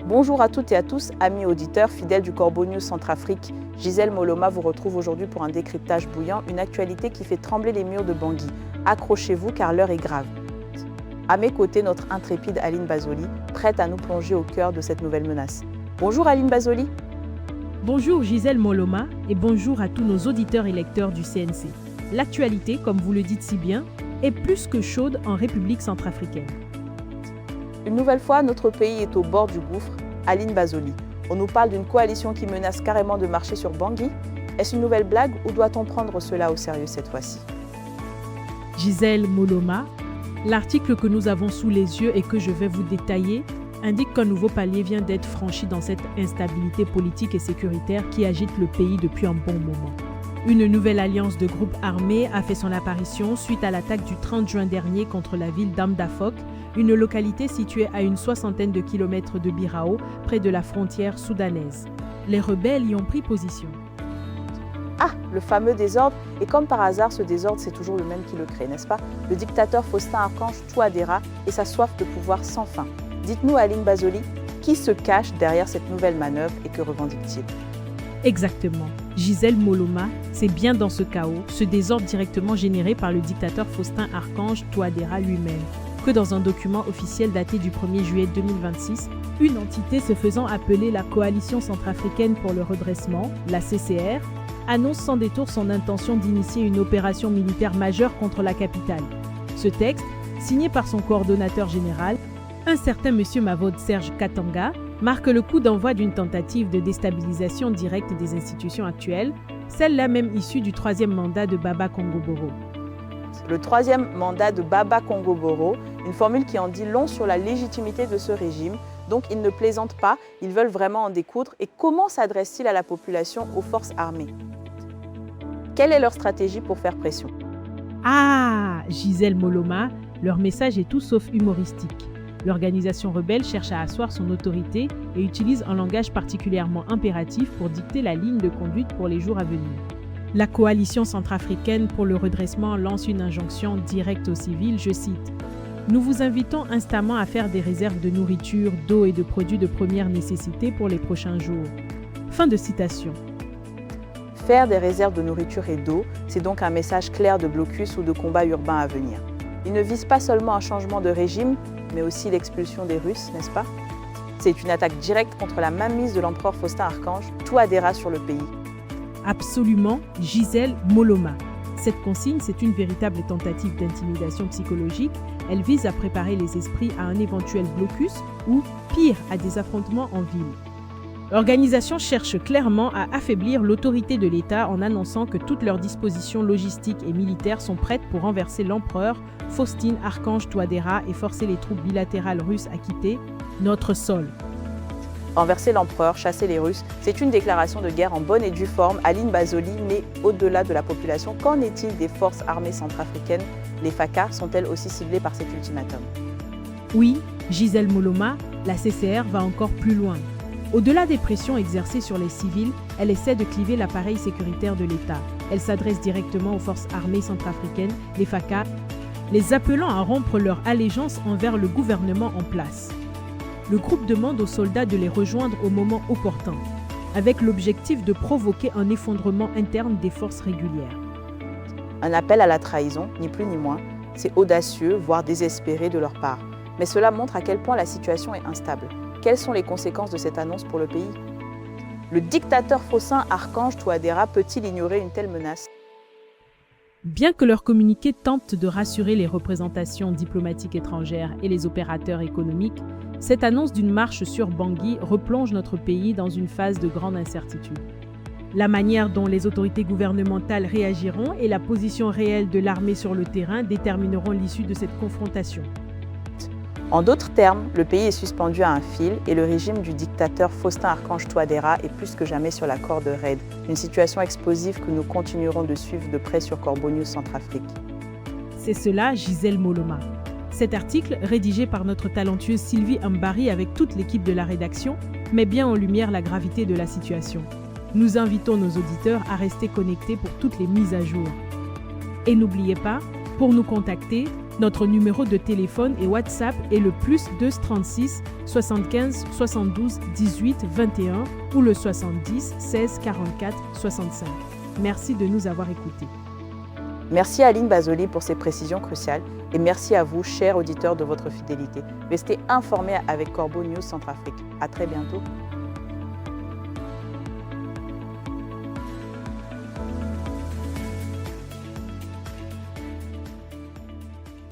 Bonjour à toutes et à tous, amis auditeurs, fidèles du Corbeau News Centrafrique. Gisèle Moloma vous retrouve aujourd'hui pour un décryptage bouillant, une actualité qui fait trembler les murs de Bangui. Accrochez-vous car l'heure est grave. À mes côtés, notre intrépide Aline Bazoli, prête à nous plonger au cœur de cette nouvelle menace. Bonjour Aline Bazoli. Bonjour Gisèle Moloma et bonjour à tous nos auditeurs et lecteurs du CNC. L'actualité, comme vous le dites si bien, est plus que chaude en République centrafricaine. Une nouvelle fois, notre pays est au bord du gouffre. Aline Bazoli, on nous parle d'une coalition qui menace carrément de marcher sur Bangui. Est-ce une nouvelle blague ou doit-on prendre cela au sérieux cette fois-ci? Gisèle Moloma, l'article que nous avons sous les yeux et que je vais vous détailler indique qu'un nouveau palier vient d'être franchi dans cette instabilité politique et sécuritaire qui agite le pays depuis un bon moment. Une nouvelle alliance de groupes armés a fait son apparition suite à l'attaque du 30 juin dernier contre la ville d'Amdafok, une localité située à une 60aine de kilomètres de Birao, près de la frontière soudanaise. Les rebelles y ont pris position. Ah, le fameux désordre. Et comme par hasard, ce désordre, c'est toujours le même qui le crée, n'est-ce pas? Le dictateur Faustin Archange Touadéra et sa soif de pouvoir sans fin. Dites-nous, Aline Bazoli, qui se cache derrière cette nouvelle manœuvre et que revendique-t-il? Exactement. Gisèle Moloma, c'est bien dans ce chaos, ce désordre directement généré par le dictateur Faustin Archange Touadéra lui-même, que dans un document officiel daté du 1er juillet 2026, une entité se faisant appeler la Coalition centrafricaine pour le redressement, la CCR, annonce sans détour son intention d'initier une opération militaire majeure contre la capitale. Ce texte, signé par son coordonnateur général, un certain monsieur Mavode Serge Katanga, marque le coup d'envoi d'une tentative de déstabilisation directe des institutions actuelles, celle-là même issue du troisième mandat de Baba Congo-Boro. Le troisième mandat de Baba Congo-Boro, une formule qui en dit long sur la légitimité de ce régime. Donc ils ne plaisantent pas, ils veulent vraiment en découdre. Et comment s'adressent-ils à la population, aux forces armées? Quelle est leur stratégie pour faire pression? Ah, Gisèle Moloma, leur message est tout sauf humoristique. L'organisation rebelle cherche à asseoir son autorité et utilise un langage particulièrement impératif pour dicter la ligne de conduite pour les jours à venir. La coalition centrafricaine pour le redressement lance une injonction directe aux civils, je cite « Nous vous invitons instamment à faire des réserves de nourriture, d'eau et de produits de première nécessité pour les prochains jours. » Fin de citation. Faire des réserves de nourriture et d'eau, c'est donc un message clair de blocus ou de combat urbain à venir. Il ne vise pas seulement un changement de régime, mais aussi l'expulsion des Russes, n'est-ce pas? C'est une attaque directe contre la mainmise de l'empereur Faustin Archange, Touadéra sur le pays. Absolument, Gisèle Moloma. Cette consigne, c'est une véritable tentative d'intimidation psychologique. Elle vise à préparer les esprits à un éventuel blocus ou, pire, à des affrontements en ville. L'organisation cherche clairement à affaiblir l'autorité de l'État en annonçant que toutes leurs dispositions logistiques et militaires sont prêtes pour renverser l'empereur Faustin Archange Touadéra et forcer les troupes bilatérales russes à quitter notre sol. Renverser l'empereur, chasser les Russes, c'est une déclaration de guerre en bonne et due forme. Aline Bazoli, mais au-delà de la population, qu'en est-il des forces armées centrafricaines? Les FACA sont-elles aussi ciblées par cet ultimatum? Oui, Gisèle Moloma, la CCR va encore plus loin. Au-delà des pressions exercées sur les civils, elle essaie de cliver l'appareil sécuritaire de l'État. Elle s'adresse directement aux forces armées centrafricaines, les FACA, les appelant à rompre leur allégeance envers le gouvernement en place. Le groupe demande aux soldats de les rejoindre au moment opportun, avec l'objectif de provoquer un effondrement interne des forces régulières. Un appel à la trahison, ni plus ni moins. C'est audacieux, voire désespéré de leur part. Mais cela montre à quel point la situation est instable. Quelles sont les conséquences de cette annonce pour le pays? Le dictateur Faustin Archange Touadéra peut-il ignorer une telle menace? Bien que leur communiqué tente de rassurer les représentations diplomatiques étrangères et les opérateurs économiques, cette annonce d'une marche sur Bangui replonge notre pays dans une phase de grande incertitude. La manière dont les autorités gouvernementales réagiront et la position réelle de l'armée sur le terrain détermineront l'issue de cette confrontation. En d'autres termes, le pays est suspendu à un fil et le régime du dictateur Faustin Archange Touadéra est plus que jamais sur la corde raide. Une situation explosive que nous continuerons de suivre de près sur Corbeau News Centrafrique. C'est cela, Gisèle Moloma. Cet article, rédigé par notre talentueuse Sylvie Mbari avec toute l'équipe de la rédaction, met bien en lumière la gravité de la situation. Nous invitons nos auditeurs à rester connectés pour toutes les mises à jour. Et n'oubliez pas, pour nous contacter, Notre numéro de téléphone et WhatsApp est le +2 36 75 72 18 21 ou le 70 16 44 65. Merci de nous avoir écoutés. Merci à Aline Basoli pour ces précisions cruciales et merci à vous, chers auditeurs, de votre fidélité. Restez informés avec Corbeau News Centrafrique. À très bientôt.